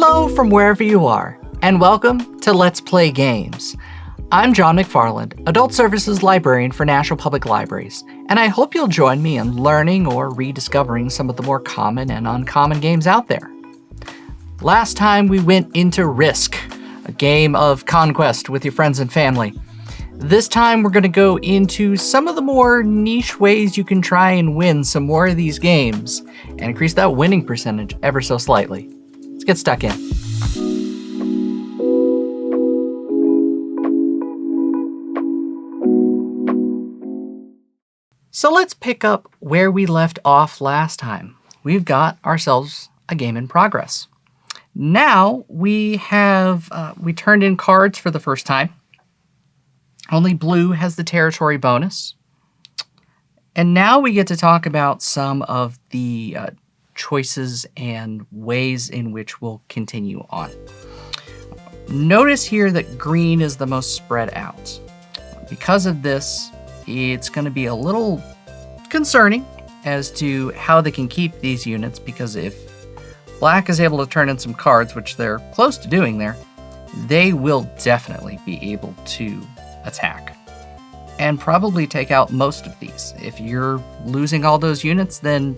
Hello from wherever you are, and welcome to Let's Play Games. I'm John McFarland, Adult Services Librarian for National Public Libraries, and I hope you'll join me in learning or rediscovering some of the more common and uncommon games out there. Last time we went into Risk, a game of conquest with your friends and family. This time we're going to go into some of the more niche ways you can try and win some more of these games and increase that winning percentage ever so slightly. Let's get stuck in. So let's pick up where we left off last time. We've got ourselves a game in progress. Now we turned in cards for the first time. Only blue has the territory bonus. And now we get to talk about some of the choices and ways in which we'll continue on. Notice here that green is the most spread out. Because of this, it's going to be a little concerning as to how they can keep these units, because if black is able to turn in some cards, which they're close to doing there, they will definitely be able to attack and probably take out most of these. If you're losing all those units, then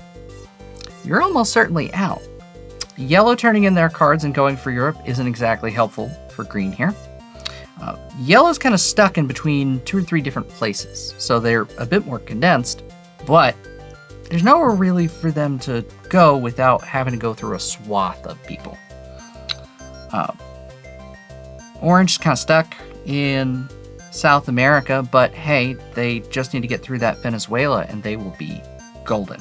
you're almost certainly out. Yellow turning in their cards and going for Europe isn't exactly helpful for green here. Yellow's kind of stuck in between 2 or 3 different places, so they're a bit more condensed, but there's nowhere really for them to go without having to go through a swath of people. Orange is kind of stuck in South America, but hey, they just need to get through that Venezuela and they will be golden.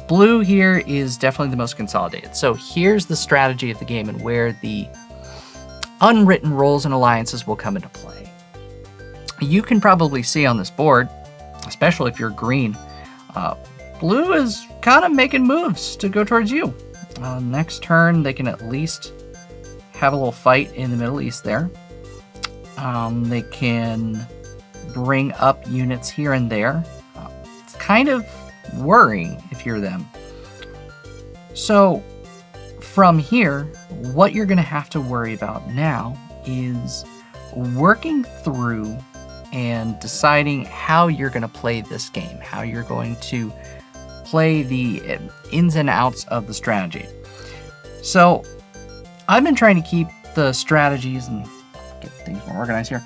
Blue here is definitely the most consolidated. So here's the strategy of the game and where the unwritten roles and alliances will come into play. You can probably see on this board, especially if you're green, blue is kind of making moves to go towards you. Next turn, they can at least have a little fight in the Middle East there. They can bring up units here and there. It's kind of worrying if you're them. So from here, what you're going to have to worry about now is working through and deciding how you're going to play this game, how you're going to play the ins and outs of the strategy. So I've been trying to keep the strategies and get things more organized here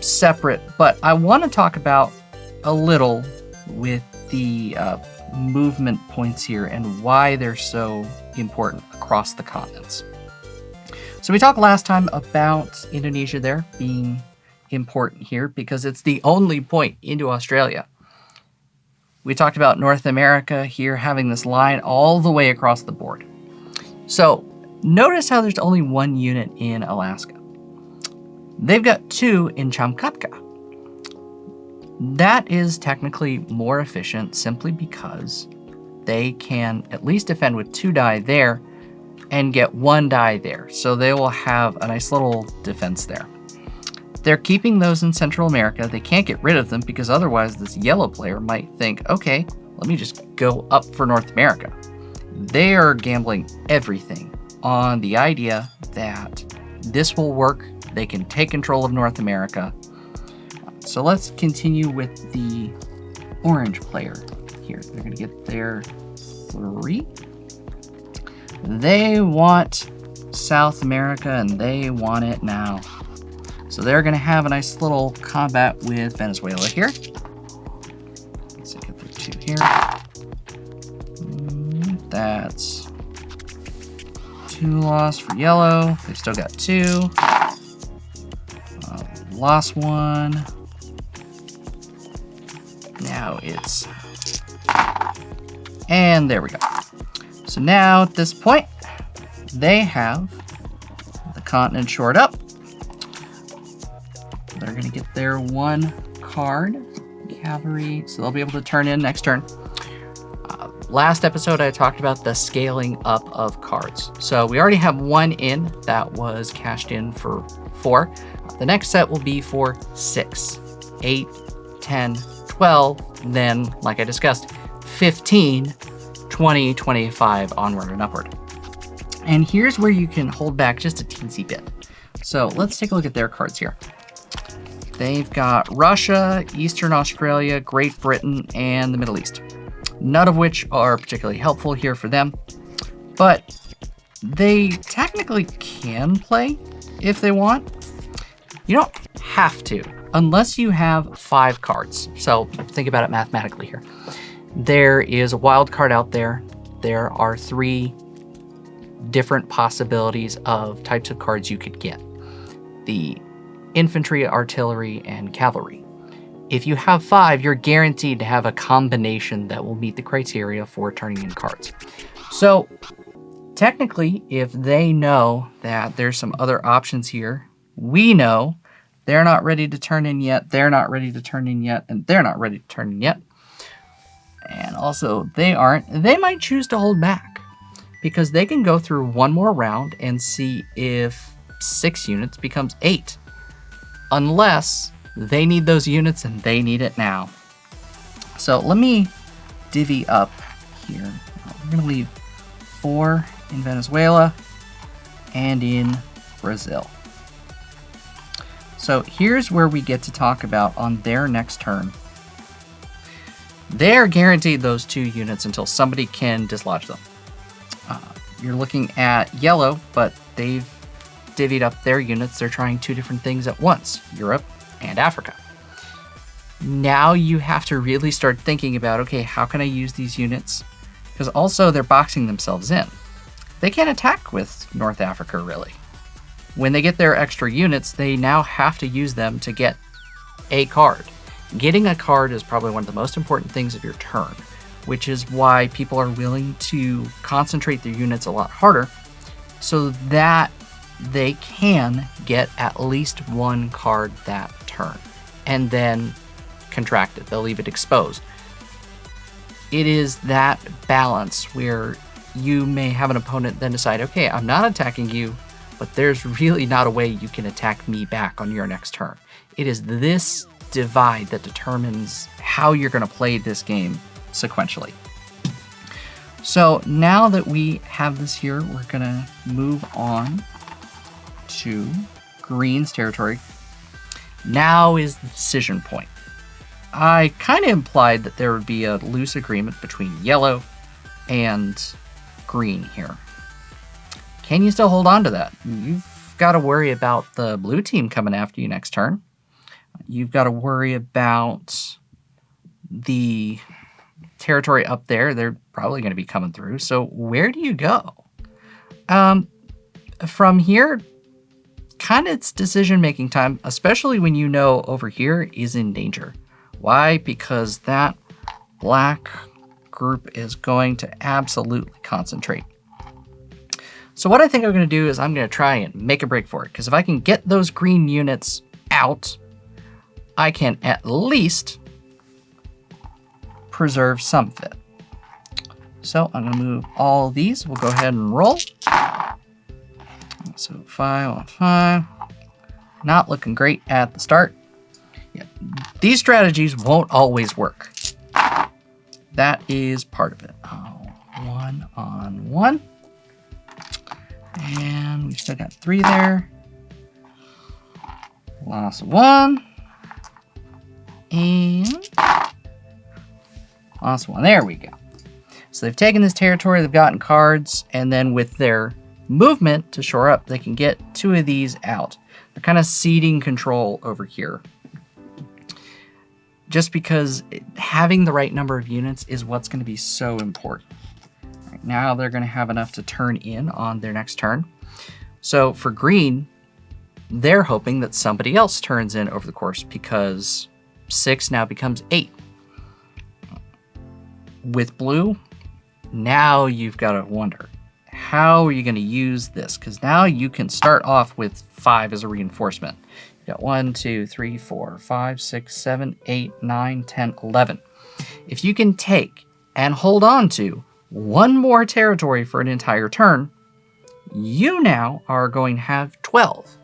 separate, but I want to talk about a little with the movement points here and why they're so important across the continents. So we talked last time about Indonesia there being important here because it's the only point into Australia. We talked about North America here having this line all the way across the board. So notice how there's only 1 unit in Alaska. They've got 2 in Chamkatka. That is technically more efficient simply because they can at least defend with 2 die there and get 1 die there. So they will have a nice little defense there. They're keeping those in Central America. They can't get rid of them because otherwise this yellow player might think, okay, let me just go up for North America. They are gambling everything on the idea that this will work. They can take control of North America. So let's continue with the orange player here. They're going to get their 3. They want South America and they want it now. So they're going to have a nice little combat with Venezuela here. Let's get the 2 here. That's 2 loss for yellow. They've still got 2. Lost 1. Now it's... And there we go. So now at this point, they have the continent shored up. They're going to get their 1 card, cavalry, so they'll be able to turn in next turn. Last episode, I talked about the scaling up of cards. So we already have 1 in that was cashed in for 4. The next set will be for 6, 8, 10, 12, then, like I discussed, 15, 20, 25, onward and upward. And here's where you can hold back just a teensy bit. So let's take a look at their cards here. They've got Russia, Eastern Australia, Great Britain, and the Middle East. None of which are particularly helpful here for them, but they technically can play if they want. You don't have to, unless you have 5 cards. So think about it mathematically here. There is a wild card out there. There are 3 different possibilities of types of cards you could get. The infantry, artillery, and cavalry. If you have 5, you're guaranteed to have a combination that will meet the criteria for turning in cards. So technically, if they know that there's some other options here, we know they're not ready to turn in yet, they're not ready to turn in yet, and they're not ready to turn in yet. And also, they might choose to hold back because they can go through one more round and see if 6 units becomes 8. Unless they need those units and they need it now. So let me divvy up here. We're going to leave 4 in Venezuela and in Brazil. So here's where we get to talk about on their next turn. They're guaranteed those 2 units until somebody can dislodge them. You're looking at yellow, but they've divvied up their units. They're trying 2 different things at once, Europe and Africa. Now you have to really start thinking about, okay, how can I use these units? Because also they're boxing themselves in. They can't attack with North Africa, really. When they get their extra units, they now have to use them to get a card. Getting a card is probably one of the most important things of your turn, which is why people are willing to concentrate their units a lot harder so that they can get at least 1 card that turn and then contract it. They'll leave it exposed. It is that balance where you may have an opponent then decide, okay, I'm not attacking you, but there's really not a way you can attack me back on your next turn. It is this divide that determines how you're going to play this game sequentially. So now that we have this here, we're going to move on to green's territory. Now is the decision point. I kind of implied that there would be a loose agreement between yellow and green here. Can you still hold on to that? You've got to worry about the blue team coming after you next turn. You've got to worry about the territory up there. They're probably going to be coming through. So where do you go? From here, kind of it's decision-making time, especially when you know over here is in danger. Why? Because that black group is going to absolutely concentrate. So what I think I'm going to do is I'm going to try and make a break for it, because if I can get those green units out, I can at least preserve some of it. So I'm going to move all these. We'll go ahead and roll. So 5 on 5. Not looking great at the start. Yeah. These strategies won't always work. That is part of it. 1 on 1. And we still got 3 there. Lost 1. And lost 1. There we go. So they've taken this territory, they've gotten cards, and then with their movement to shore up, they can get 2 of these out. They're kind of ceding control over here. Just because having the right number of units is what's going to be so important. Right now they're going to have enough to turn in on their next turn. So for green, they're hoping that somebody else turns in over the course, because 6 now becomes 8. With blue, now you've got to wonder, how are you going to use this? Because now you can start off with 5 as a reinforcement. You got 1, 2, 3, 4, 5, 6, 7, 8, 9, 10, 11. If you can take and hold on to 1 more territory for an entire turn, you now are going to have 12.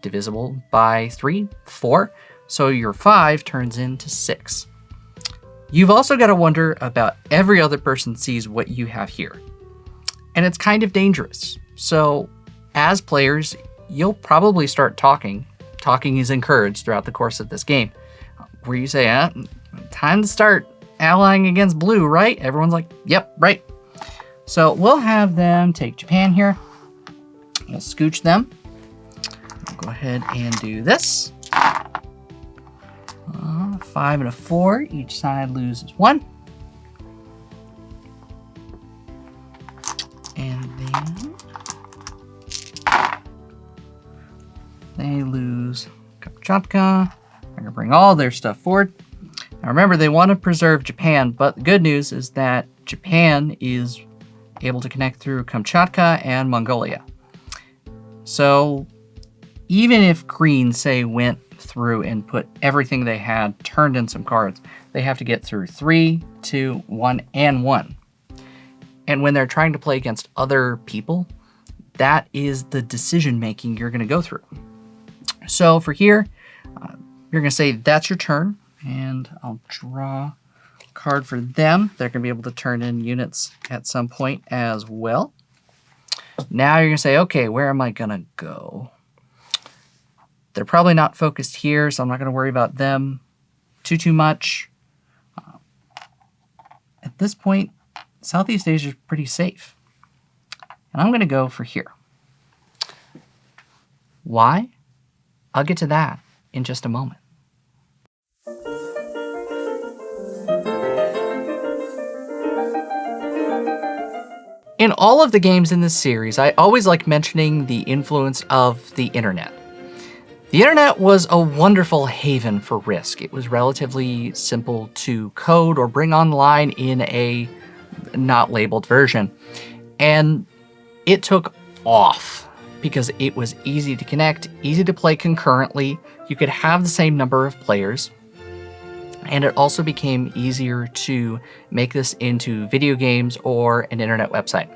Divisible by 3, 4. So your 5 turns into 6. You've also got to wonder about every other person sees what you have here. And it's kind of dangerous, So as players, you'll probably start talking. Talking is encouraged throughout the course of this game, where you say, time to start allying against blue, right? Everyone's like, yep, right. So we'll have them take Japan here. We'll scooch them. We'll go ahead and do this. 5 and a 4. Each side loses 1. And then they lose Kamchatka. I'm going to bring all their stuff forward. Now remember, they want to preserve Japan, but the good news is that Japan is able to connect through Kamchatka and Mongolia. So even if green, say, went through and put everything they had, turned in some cards, they have to get through 3, 2, 1, and 1. And when they're trying to play against other people, that is the decision making you're going to go through. So for here, you're going to say that's your turn, and I'll draw a card for them. They're going to be able to turn in units at some point as well. Now you're going to say, okay, where am I going to go? They're probably not focused here, so I'm not going to worry about them too much. At this point, Southeast Asia is pretty safe. And I'm going to go for here. Why? I'll get to that in just a moment. In all of the games in this series, I always like mentioning the influence of the internet. The internet was a wonderful haven for Risk. It was relatively simple to code or bring online in a not labeled version. And it took off because it was easy to connect, easy to play concurrently. You could have the same number of players. And it also became easier to make this into video games or an internet website.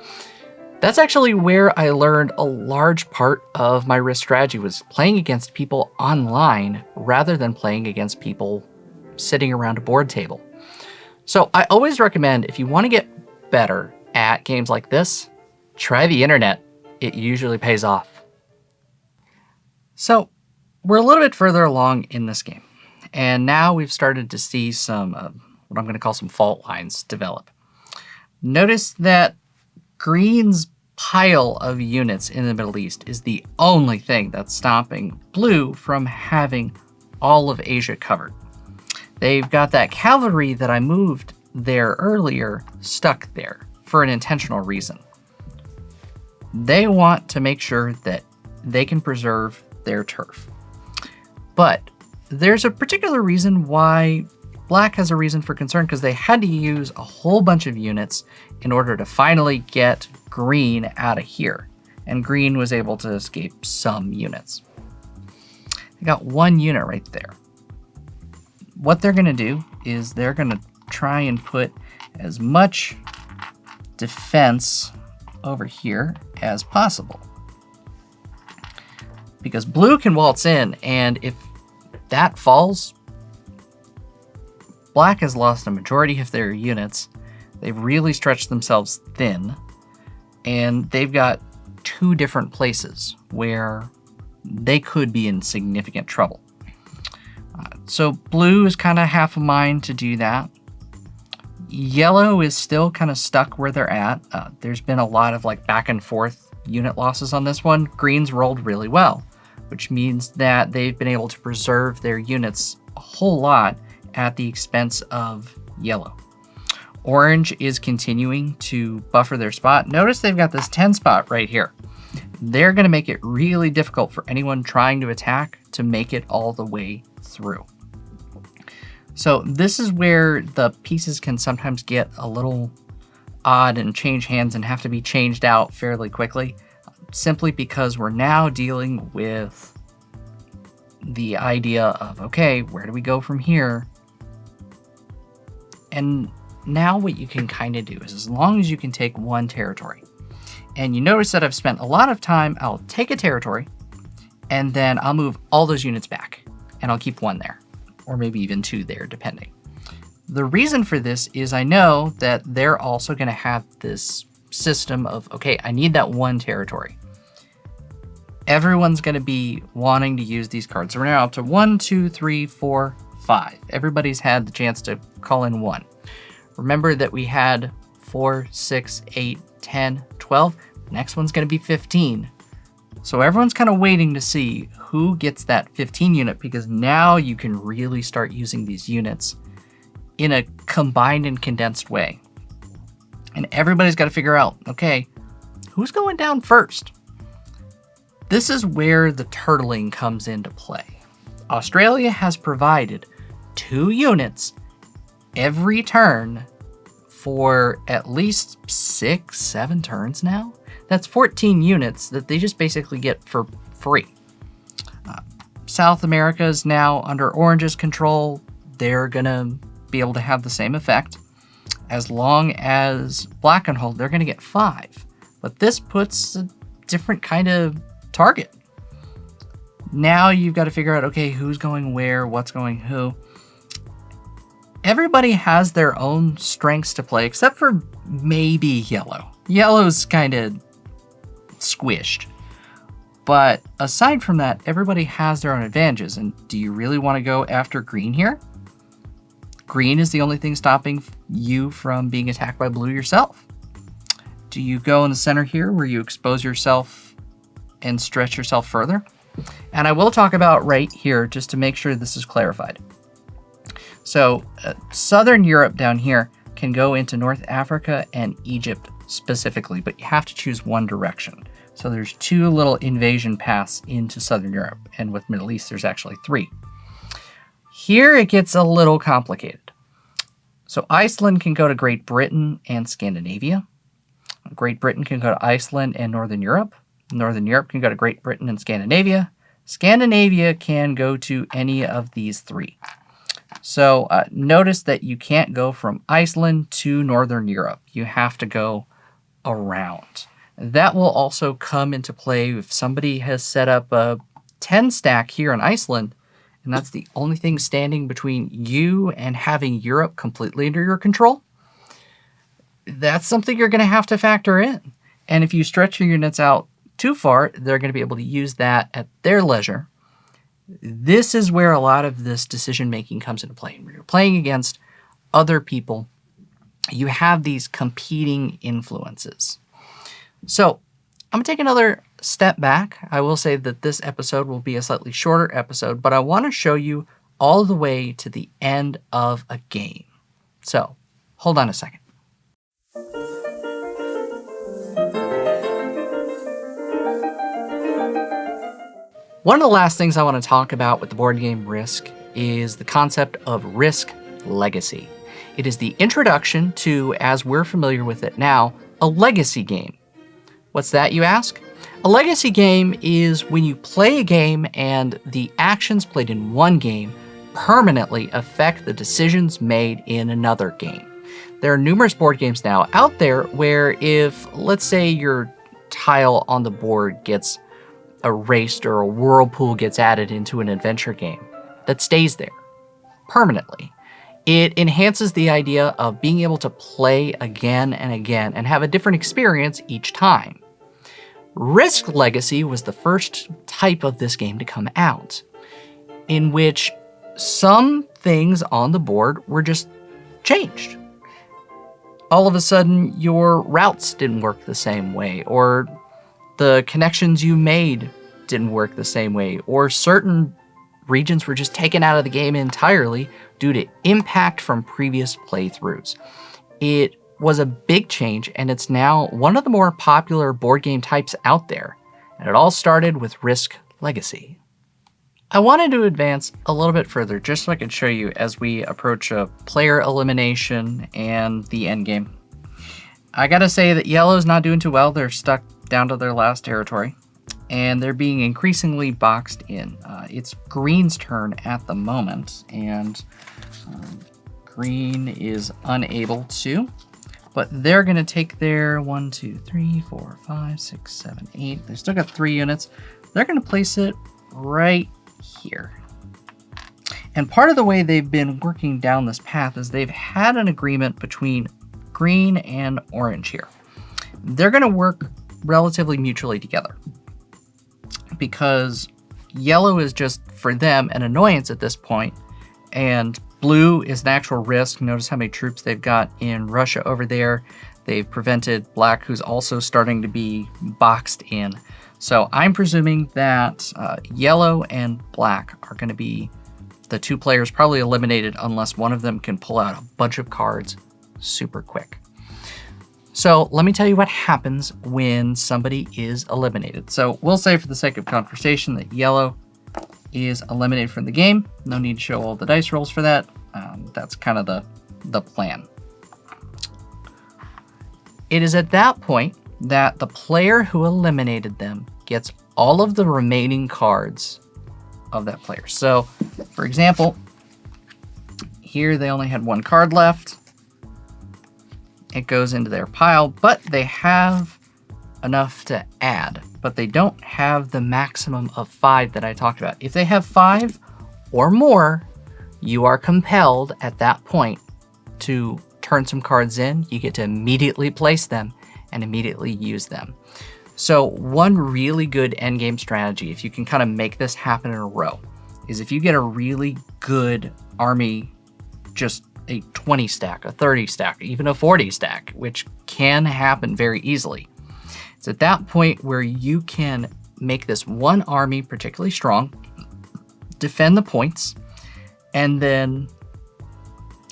That's actually where I learned a large part of my Risk strategy, was playing against people online rather than playing against people sitting around a board table. So I always recommend, if you want to get better at games like this, try the internet. It usually pays off. So we're a little bit further along in this game, and now we've started to see some, what I'm going to call some fault lines develop. Notice that green's pile of units in the Middle East is the only thing that's stopping blue from having all of Asia covered. They've got that cavalry that I moved there earlier stuck there for an intentional reason. They want to make sure that they can preserve their turf. But there's a particular reason why black has a reason for concern, because they had to use a whole bunch of units in order to finally get green out of here. And green was able to escape some units. They got 1 unit right there. What they're going to do is they're going to try and put as much defense over here as possible. Because blue can waltz in, and if that falls, black has lost a majority of their units. They've really stretched themselves thin, and they've got 2 different places where they could be in significant trouble. So blue is kind of half a mind to do that. Yellow is still kind of stuck where they're at. There's been a lot of back and forth unit losses on this one. Green's rolled really well, which means that they've been able to preserve their units a whole lot at the expense of yellow. Orange is continuing to buffer their spot. Notice they've got this 10 spot right here. They're going to make it really difficult for anyone trying to attack to make it all the way through. So this is where the pieces can sometimes get a little odd and change hands and have to be changed out fairly quickly, simply because we're now dealing with the idea of, okay, where do we go from here? And now what you can kind of do is, as long as you can take 1 territory, and you notice that I've spent a lot of time, I'll take a territory, and then I'll move all those units back, and I'll keep 1 there, or maybe even 2 there, depending. The reason for this is I know that they're also going to have this system of, okay, I need that one territory. Everyone's going to be wanting to use these cards. So we're now up to 1, 2, 3, 4, 5. Everybody's had the chance to call in 1. Remember that we had 4, 6, 8, 10, 12. The next one's going to be 15. So everyone's kind of waiting to see who gets that 15 unit, because now you can really start using these units in a combined and condensed way. And everybody's got to figure out, okay, who's going down first? This is where the turtling comes into play. Australia has provided 2 units every turn for at least 6, 7 turns now. That's 14 units that they just basically get for free. South America is now under Orange's control. They're gonna be able to have the same effect. As long as Black can hold, they're gonna get 5. But this puts a different kind of target. Now you've got to figure out, okay, who's going where, what's going who. Everybody has their own strengths to play, except for maybe yellow. Yellow's kind of squished. But aside from that, everybody has their own advantages. And do you really want to go after green here? Green is the only thing stopping you from being attacked by blue yourself. Do you go in the center here where you expose yourself and stretch yourself further? And I will talk about right here just to make sure this is clarified. So Southern Europe down here can go into North Africa and Egypt specifically, but you have to choose one direction. So there's 2 little invasion paths into Southern Europe, and with Middle East there's actually 3. Here it gets a little complicated. So Iceland can go to Great Britain and Scandinavia. Great Britain can go to Iceland and Northern Europe. Northern Europe can go to Great Britain and Scandinavia. Scandinavia can go to any of these 3. So notice that you can't go from Iceland to Northern Europe. You have to go around. That will also come into play if somebody has set up a 10 stack here in Iceland, and that's the only thing standing between you and having Europe completely under your control. That's something you're going to have to factor in. And if you stretch your units out too far, they're going to be able to use that at their leisure. This is where a lot of this decision making comes into play. When you're playing against other people, you have these competing influences. So I'm going to take another step back. I will say that this episode will be a slightly shorter episode, but I want to show you all the way to the end of a game. So hold on a second. One of the last things I want to talk about with the board game Risk is the concept of Risk Legacy. It is the introduction to, as we're familiar with it now, a legacy game. What's that, you ask? A legacy game is when you play a game and the actions played in one game permanently affect the decisions made in another game. There are numerous board games now out there where if, let's say, your tile on the board gets erased or a whirlpool gets added into an adventure game, that stays there permanently. It enhances the idea of being able to play again and again and have a different experience each time. Risk Legacy was the first type of this game to come out, in which some things on the board were just changed. All of a sudden, your routes didn't work the same way, or the connections you made didn't work the same way, or certain regions were just taken out of the game entirely due to impact from previous playthroughs. It was a big change, and it's now one of the more popular board game types out there, and it all started with Risk Legacy. I wanted to advance a little bit further just so I could show you as we approach a player elimination and the endgame. I gotta say that yellow's not doing too well. They're stuck down to their last territory, and they're being increasingly boxed in. It's green's turn at the moment, and green is unable to, but they're gonna take their 1, 2, 3, 4, 5, 6, 7, 8. They've still got 3 units. They're gonna place it right here. And part of the way they've been working down this path is they've had an agreement between green and orange here. they're going to work relatively mutually together, because yellow is just, for them, an annoyance at this point, and blue is an actual risk. Notice how many troops they've got in Russia over there. They've prevented black, who's also starting to be boxed in. So I'm presuming that yellow and black are going to be the two players probably eliminated unless one of them can pull out a bunch of cards super quick. So let me tell you what happens when somebody is eliminated. So we'll say, for the sake of conversation, that yellow is eliminated from the game. No need to show all the dice rolls for that. That's kind of the plan. It is at that point that the player who eliminated them gets all of the remaining cards of that player. So, for example, here they only had one card left. It goes into their pile, but they have enough to add, but they don't have the maximum of 5 that I talked about. If they have 5 or more, you are compelled at that point to turn some cards in. You get to immediately place them and immediately use them. So one really good endgame strategy, if you can kind of make this happen in a row, is if you get a really good army, just a 20 stack, a 30 stack, even a 40 stack, which can happen very easily. It's at that point where you can make this one army particularly strong, defend the points, and then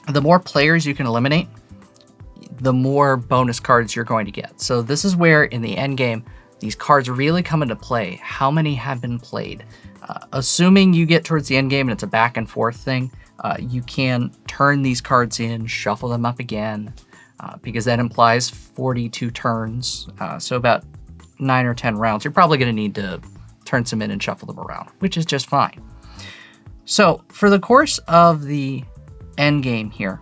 the more players you can eliminate, the more bonus cards you're going to get. So this is where, in the end game, these cards really come into play. How many have been played? Assuming you get towards the end game and it's a back and forth thing, you can turn these cards in, shuffle them up again, because that implies 42 turns. So about 9 or 10 rounds, you're probably going to need to turn some in and shuffle them around, which is just fine. So for the course of the end game here,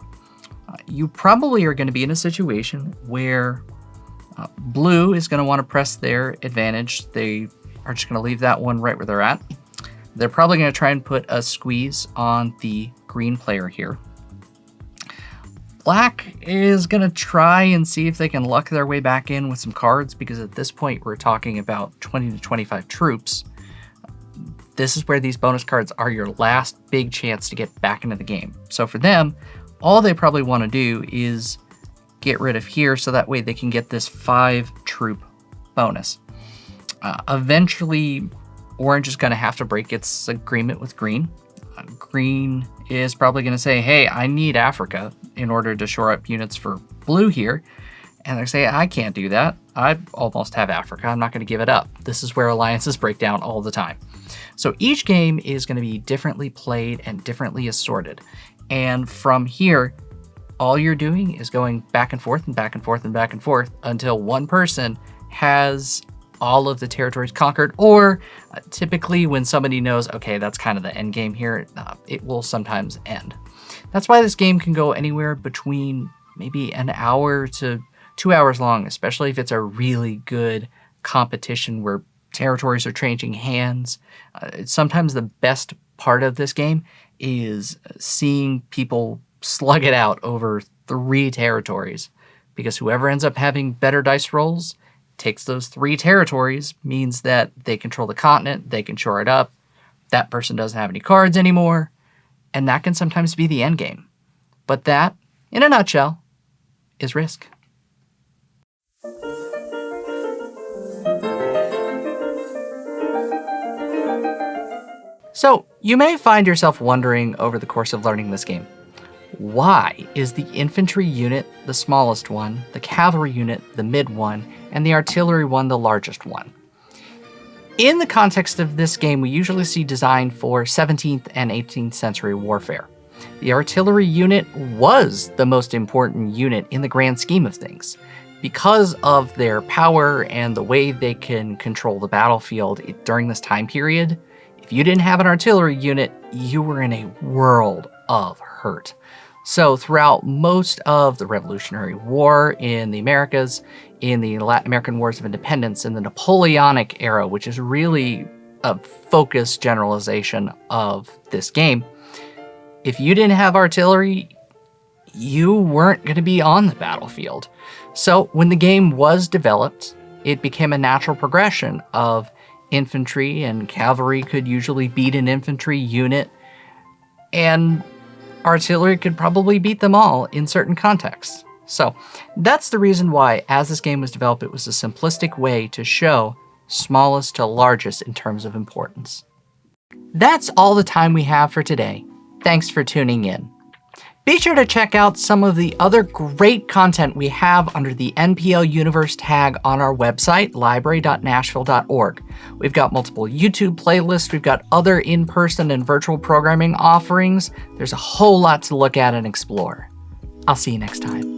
you probably are going to be in a situation where blue is going to want to press their advantage. They are just going to leave that one right where they're at. They're probably going to try and put a squeeze on the green player here. Black is going to try and see if they can luck their way back in with some cards, because at this point we're talking about 20 to 25 troops. This is where these bonus cards are your last big chance to get back into the game. So for them, all they probably want to do is get rid of here, so that way they can get this 5 troop bonus. Eventually, orange is going to have to break its agreement with green. Green is probably going to say, hey, I need Africa in order to shore up units for blue here. And they say, I can't do that. I almost have Africa. I'm not going to give it up. This is where alliances break down all the time. So each game is going to be differently played and differently assorted. And from here, all you're doing is going back and forth and back and forth and back and forth until one person has all of the territories conquered, or typically when somebody knows, okay, that's kind of the end game here, it will sometimes end. That's why this game can go anywhere between maybe an hour to 2 hours long, especially if it's a really good competition where territories are changing hands. Sometimes the best part of this game is seeing people slug it out over 3 territories, because whoever ends up having better dice rolls takes those 3 territories, means that they control the continent, they can shore it up, that person doesn't have any cards anymore, and that can sometimes be the end game. But that, in a nutshell, is Risk. So, you may find yourself wondering over the course of learning this game, why is the infantry unit the smallest one, the cavalry unit the mid one, and the artillery one the largest one? In the context of this game, we usually see design for 17th and 18th century warfare. The artillery unit was the most important unit in the grand scheme of things. Because of their power and the way they can control the battlefield during this time period, if you didn't have an artillery unit, you were in a world of hurt. So throughout most of the Revolutionary War in the Americas, in the Latin American Wars of Independence, in the Napoleonic era, which is really a focused generalization of this game, if you didn't have artillery, you weren't going to be on the battlefield. So when the game was developed, it became a natural progression of infantry and cavalry could usually beat an infantry unit, and artillery could probably beat them all in certain contexts. So that's the reason why, as this game was developed, it was a simplistic way to show smallest to largest in terms of importance. That's all the time we have for today. Thanks for tuning in. Be sure to check out some of the other great content we have under the NPL Universe tag on our website, library.nashville.org. We've got multiple YouTube playlists, we've got other in-person and virtual programming offerings. There's a whole lot to look at and explore. I'll see you next time.